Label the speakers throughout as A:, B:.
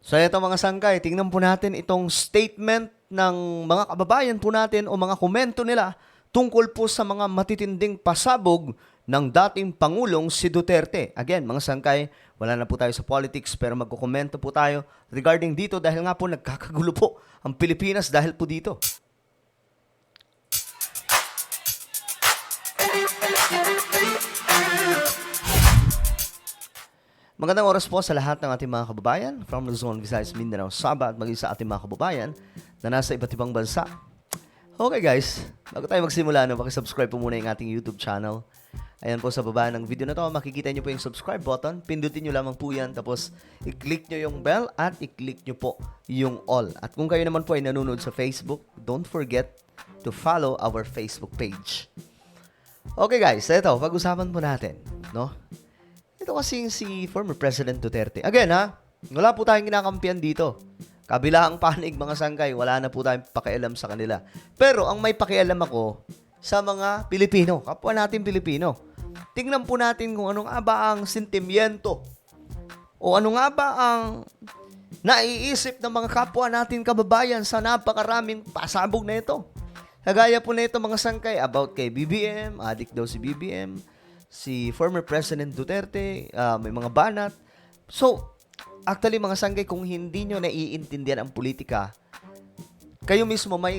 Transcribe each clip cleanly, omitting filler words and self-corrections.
A: So ito mga sangkay, tingnan po natin itong statement ng mga kababayan po natin o mga komento nila tungkol po sa mga matitinding pasabog ng dating Pangulong si Duterte. Again, mga sangkay, wala na po tayo sa politics pero magkukomento po tayo regarding dito dahil nga po nagkakagulo po ang Pilipinas dahil po dito. Magandang oras po sa lahat ng ating mga kababayan from Luzon, Visayas, Mindanao, Sabah at maging sa ating mga kababayan na nasa iba't ibang bansa. Okay guys, bago tayo magsimula, pakisubscribe po muna yung ating YouTube channel. Ayan po sa baba ng video na to, makikita nyo po yung subscribe button. Pindutin nyo lamang po yan, tapos i-click nyo yung bell at i-click nyo po yung all. At kung kayo naman po ay nanonood sa Facebook, don't forget to follow our Facebook page. Okay guys, ito, pag-usapan po natin, no? Ito kasing si former President Duterte. Again ha, wala po tayong kinakampihan dito. Kabila ang panig mga sangkay, wala na po tayong pakialam sa kanila. Pero ang may pakialam ako sa mga Pilipino, kapwa natin Pilipino. Tingnan po natin kung ano nga ba ang sentimiento o ano nga ba ang naiisip ng mga kapwa natin kababayan sa napakaraming pasabog na ito. Kagaya po na ito mga sangkay about kay BBM, adik daw si BBM, si former President Duterte, may mga banat. So, actually mga sanggay, kung hindi nyo naiintindihan ang politika, kayo mismo may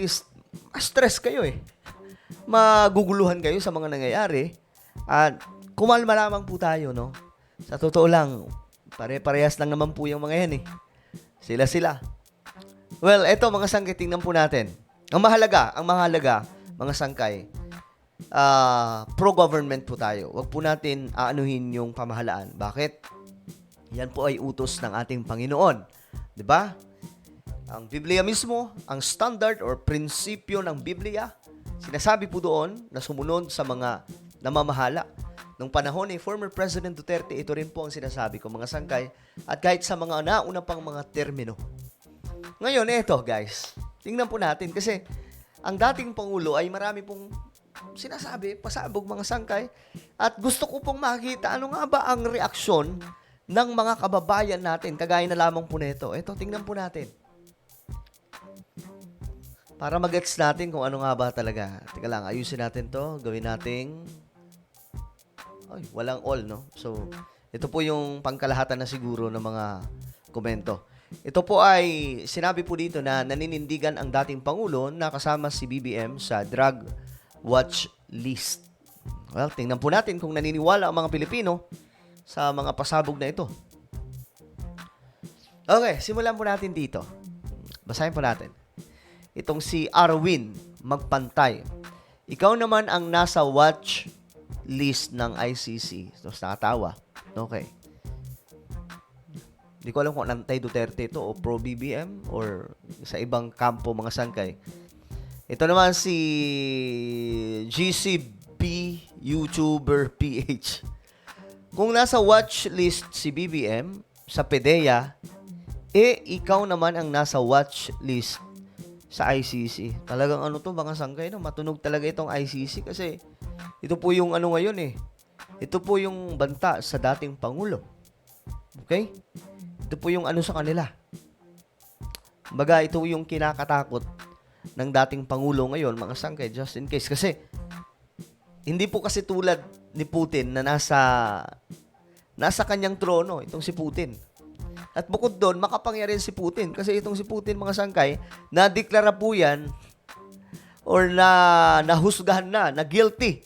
A: stress kayo eh. Maguguluhan kayo sa mga nangyayari. At kumalma lamang po tayo, no? Sa totoo lang, pare-parehas lang naman po yung mga yan eh. Sila-sila. Well, eto mga sanggay, tingnan po natin. Ang mahalaga, mga sangkay, pro-government po tayo. Huwag po natin aanuhin yung pamahalaan. Bakit? Yan po ay utos ng ating Panginoon. 'Di ba? Ang Biblia mismo, ang standard or prinsipyo ng Biblia, sinasabi po doon na sumunod sa mga namamahala. Nung panahon ni former President Duterte, ito rin po ang sinasabi ko mga sangkay at kahit sa mga nauna pang mga termino. Ngayon, eto guys, tingnan po natin kasi ang dating Pangulo ay marami pong sinasabi, pasabog mga sangkay. At gusto ko pong makita ano nga ba ang reaksyon ng mga kababayan natin. Kagaya na lamang po nito. Ito, tingnan po natin. Para mag-gets natin kung ano nga ba talaga. Teka lang, ayusin natin to. Gawin nating ay, walang all, no? So, ito po yung pangkalahatan na siguro ng mga komento. Ito po ay sinabi po dito na naninindigan ang dating Pangulo na kasama si BBM sa drug watch list. Well, tingnan po natin kung naniniwala ang mga Pilipino sa mga pasabog na ito. Okay, simulan po natin dito. Basahin po natin. Itong si Arwin Magpantay. Ikaw naman ang nasa watch list ng ICC. So, nakatawa. Okay. Hindi ko alam kung anti-Duterte ito o pro-BBM or sa ibang kampo mga sangkay. Ito naman si GCB YouTuber PH. Kung nasa watch list si BBM sa PDEA, ikaw naman ang nasa watch list sa ICC. Talagang ano to mga sangkay, no? Matunog talaga itong ICC kasi ito po yung ano ngayon eh. Ito po yung banta sa dating Pangulo. Okay? Ito po yung ano sa kanila. Baga, ito yung kinakatakot ng dating Pangulo ngayon, mga sangkay, just in case. Kasi, hindi po kasi tulad ni Putin na nasa kanyang trono, itong si Putin. At bukod doon, makapangyarihan si Putin. Kasi itong si Putin, mga sangkay, nadeklara po yan or nahusgahan na guilty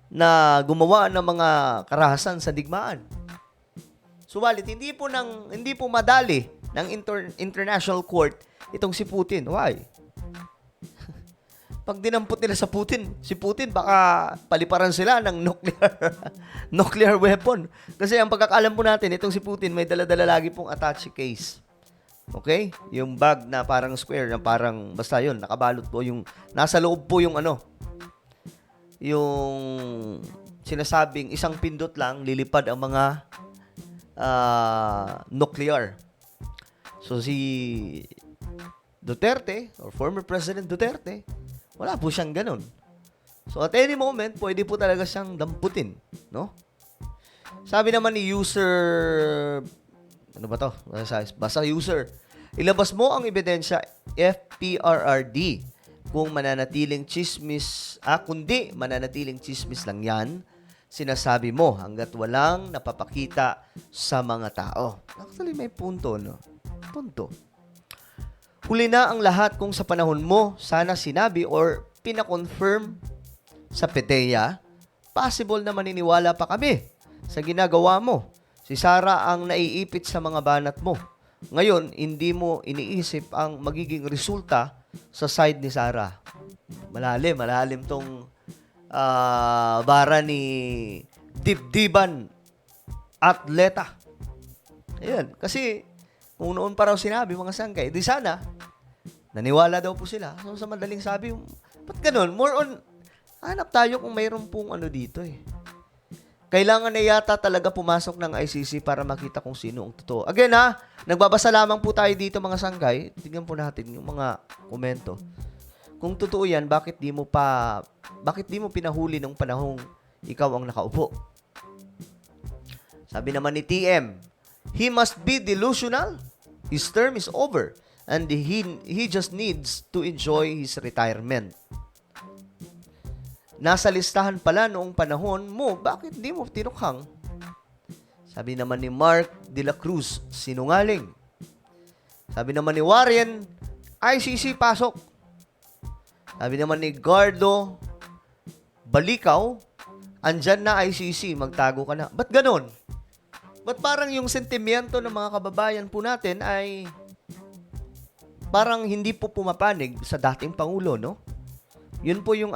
A: na gumawa ng mga karahasan sa digmaan. Subalit, hindi po madali ng international court itong si Putin. Why? Pag dinampot nila si Putin, baka paliparan sila ng nuclear weapon. Kasi ang pagkakalam po natin, itong si Putin may dala-dala lagi pong attache case. Okay? Yung bag na parang square, na parang, basta yun, nakabalot po yung, nasa loob po yung ano, yung sinasabing isang pindot lang, lilipad ang mga nuclear. So si Duterte, or former President Duterte, wala po siyang ganun. So at any moment, pwede po talaga siyang damputin, no? Sabi naman ni user Ano ba to? Basta user. Ilabas mo ang ebidensya FPRRD kung kundi mananatiling chismis lang yan, sinasabi mo hanggat walang napapakita sa mga tao. Actually, may punto, no? Punto. Huli na ang lahat kung sa panahon mo sana sinabi or pinakonfirm sa PDEA, possible na maniniwala pa kami sa ginagawa mo. Si Sara ang naiipit sa mga banat mo. Ngayon, hindi mo iniisip ang magiging resulta sa side ni Sara. Malalim tong bara ni Dibdiban Atleta. Ayan, kasi kung noon pa raw sinabi mga sangkay, di sana, naniwala daw po sila. So sa madaling sabi, ba't ganun? More on, hanap tayo kung mayroon pong ano dito eh. Kailangan na yata talaga pumasok ng ICC para makita kung sino ang totoo. Again nagbabasa lamang po tayo dito mga sangkay. Tingnan po natin yung mga komento. Kung totoo yan, bakit di mo pinahuli nung panahong ikaw ang nakaupo? Sabi naman ni TM, he must be delusional. His term is over and he just needs to enjoy his retirement. Nasa listahan pala noong panahon mo, bakit di mo tinukhang? Sabi naman ni Mark de la Cruz, sinungaling. Sabi naman ni Warren, ICC pasok. Sabi naman ni Gardo Balikaw, andyan na ICC, magtago ka na. Ba't ganon? Ba't parang yung sentimiento ng mga kababayan po natin ay parang hindi po pumapanig sa dating Pangulo, no? Yun po yung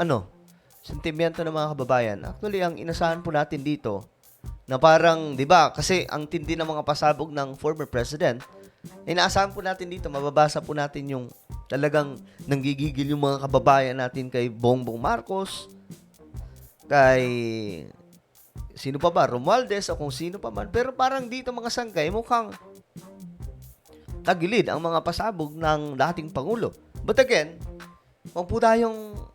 A: sentimiento ng mga kababayan. Actually, ang inasahan po natin dito, na parang, di ba, kasi ang tindi ng mga pasabog ng former president, inaasahan po natin dito, mababasa po natin yung talagang nanggigigil yung mga kababayan natin kay Bongbong Marcos, kay sino pa ba, Romualdez, o kung sino pa man. Pero parang dito mga sangkay, mukhang tagilid ang mga pasabog ng dating Pangulo. But again, kung po tayong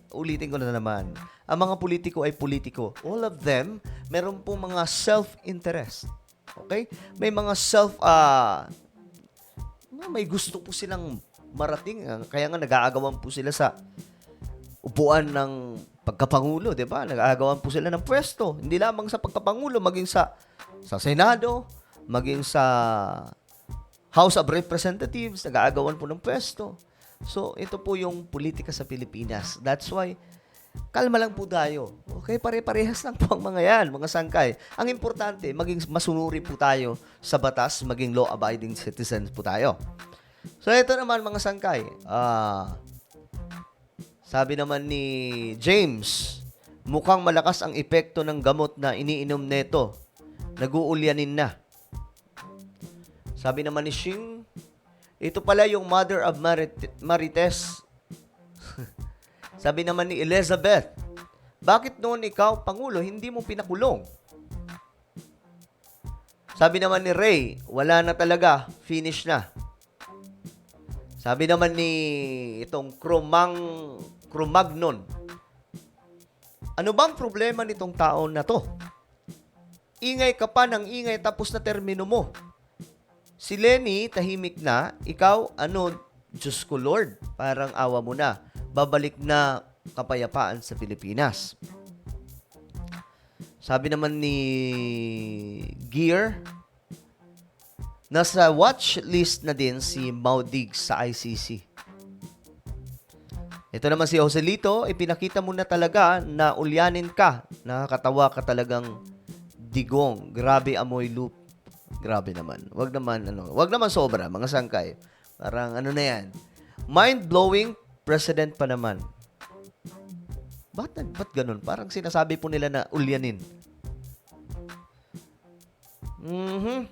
A: ulitin ko na naman, ang mga politiko ay politiko. All of them, meron po mga self-interest. Okay? May mga may gusto po silang marating. Kaya nga nag-aagawan po sila sa upuan ng pagkapangulo, di ba? Nag-aagawan po sila ng pwesto. Hindi lamang sa pagkapangulo, maging sa Senado, maging sa House of Representatives, nag-aagawan po ng pwesto. So, ito po yung politika sa Pilipinas. That's why, kalma lang po tayo. Okay, pare-parehas lang po ang mga yan, mga sangkay. Ang importante, maging masunuri po tayo sa batas, maging law-abiding citizens po tayo. So, ito naman mga sangkay. Sabi naman ni James, mukhang malakas ang epekto ng gamot na iniinom neto. Nag-uulyanin na. Sabi naman ni Shing, ito pala yung mother of Marites. Sabi naman ni Elizabeth, bakit noon ikaw, Pangulo, hindi mo pinakulong? Sabi naman ni Ray, wala na talaga, finish na. Sabi naman ni itong Cromagnon, ano bang problema nitong taon na to? Ingay ka pa ng ingay tapos na termino mo. Si Lenny, tahimik na. Ikaw, Diyos ko Lord, parang awa mo na. Babalik na kapayapaan sa Pilipinas. Sabi naman ni Gear, nasa watch list na din si Maudig sa ICC. Ito naman si Joselito, ipinakita mo na talaga na ulyanin ka. Nakakatawa ka talagang digong. Grabe amoy loop. Grabe naman. Wag naman sobra, mga sangkay. Parang na yan. Mind-blowing president pa naman. Ba't ganun? Parang sinasabi po nila na ulyanin.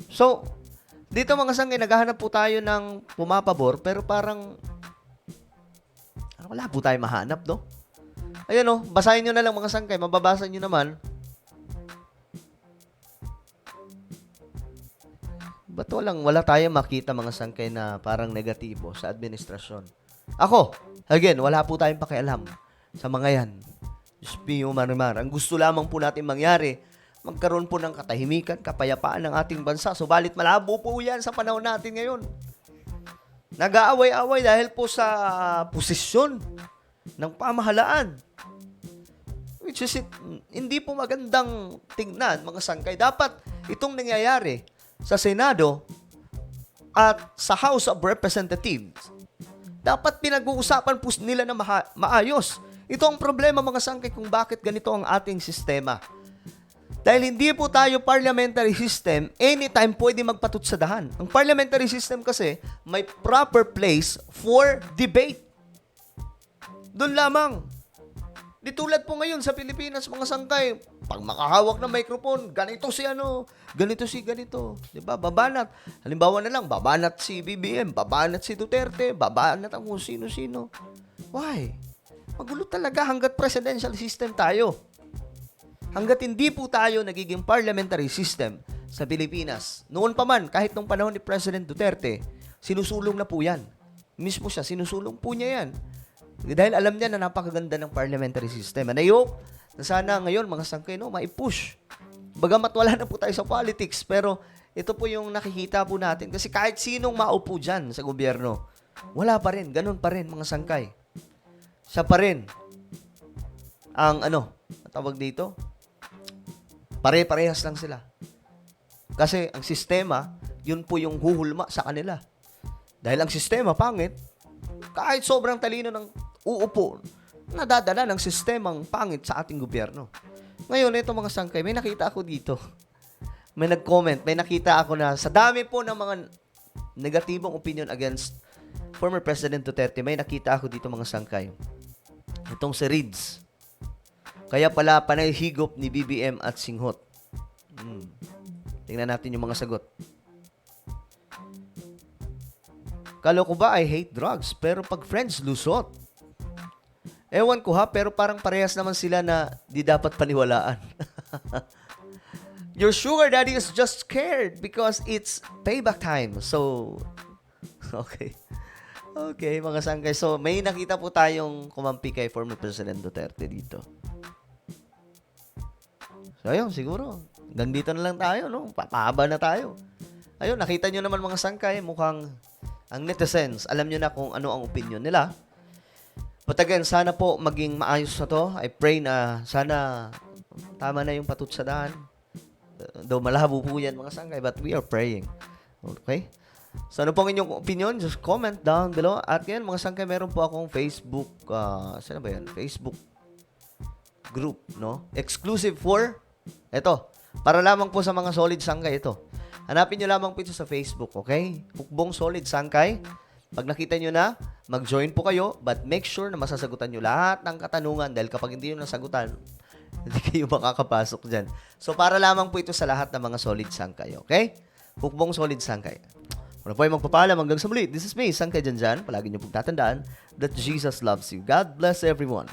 A: So, dito mga sangkay, naghahanap po tayo ng pumapabor, pero parang wala po tayo mahanap, no? Ayan, basahin nyo na lang mga sangkay. Mababasa nyo naman. Ba't wala tayong makita mga sangkay na parang negatibo sa administrasyon? Ako, again, wala po tayong pakialam sa mga yan. Just be human. Ang gusto lamang po natin mangyari, magkaroon po ng katahimikan, kapayapaan ng ating bansa. Subalit malabo po yan sa panahon natin ngayon. Nag-aaway-away dahil po sa posisyon ng pamahalaan. Which is hindi po magandang tingnan, mga sangkay. Dapat itong nangyayari sa Senado at sa House of Representatives, dapat pinag-uusapan po nila na maayos. Ito ang problema, mga sangkay, kung bakit ganito ang ating sistema. Dahil hindi po tayo parliamentary system, anytime pwede magpatutsadahan. Ang parliamentary system kasi may proper place for debate. Doon lamang. Di tulad po ngayon sa Pilipinas, mga sangkay, pag makahawak ng microphone, ganito si ano, ganito si ganito. Diba? Babanat. Halimbawa na lang, babanat si BBM, babanat si Duterte, babanat ang kung sino-sino. Why? Magulo talaga hanggat presidential system tayo. Hanggat hindi po tayo nagiging parliamentary system sa Pilipinas. Noon pa man, kahit nung panahon ni President Duterte, sinusulong na po yan. Mismo siya, sinusulong po niya yan. Dahil alam niya na napakaganda ng parliamentary system. And I hope na sana ngayon, mga sangkay, maipush. Bagamat wala na po tayo sa politics, pero ito po yung nakikita po natin. Kasi kahit sinong maupo dyan sa gobyerno, wala pa rin, ganun pa rin, mga sangkay. Siya pa rin ang tawag dito, pare-parehas lang sila. Kasi ang sistema, yun po yung huhulma sa kanila. Dahil ang sistema pangit, kahit sobrang talino ng uupo, nadadala ng sistemang pangit sa ating gobyerno. Ngayon, ito mga sangkay, may nakita ako dito. May nag-comment, may nakita ako na sa dami po ng mga negatibong opinion against former President Duterte, may nakita ako dito, mga sangkay. Itong si Rids. Kaya pala panay higop ni BBM at Singhot. Tingnan natin yung mga sagot. Kalo ko ba I hate drugs, pero pag friends, lusot. Ewan ko ha, pero parang parehas naman sila na di dapat paniwalaan. Your sugar daddy is just scared because it's payback time. So, okay. Okay, mga sangkay. So, may nakita po tayong kumampi kay former President Duterte dito. So, ayun, siguro. Hanggang dito na lang tayo, no? Papahaba na tayo. Ayun, nakita nyo naman, mga sangkay, mukhang ang netizens, alam nyo na kung ano ang opinion nila. But again, sana po maging maayos na to. I pray na sana tama na yung patutsadahan. Though malabo po yan, mga sangkay, but we are praying. Okay? So, ano pong inyong opinion? Just comment down below. At ngayon, mga sangkay, meron po akong Facebook, saan ba yan? Facebook group, no? Exclusive for, eto, para lamang po sa mga solid sangkay ito. Hanapin nyo lamang po ito sa Facebook, okay? Hukbong Solid Sangkay. Pag nakita nyo na, mag-join po kayo, but make sure na masasagutan nyo lahat ng katanungan dahil kapag hindi nyo nasagutan, hindi kayo makakapasok dyan. So, para lamang po ito sa lahat ng mga Solid Sangkay, okay? Hukbong Solid Sangkay. Muna po ay magpapaalam hanggang sa muli. This is me, Sangkay Janjan. Palagi nyo pong tatandaan that Jesus loves you. God bless everyone.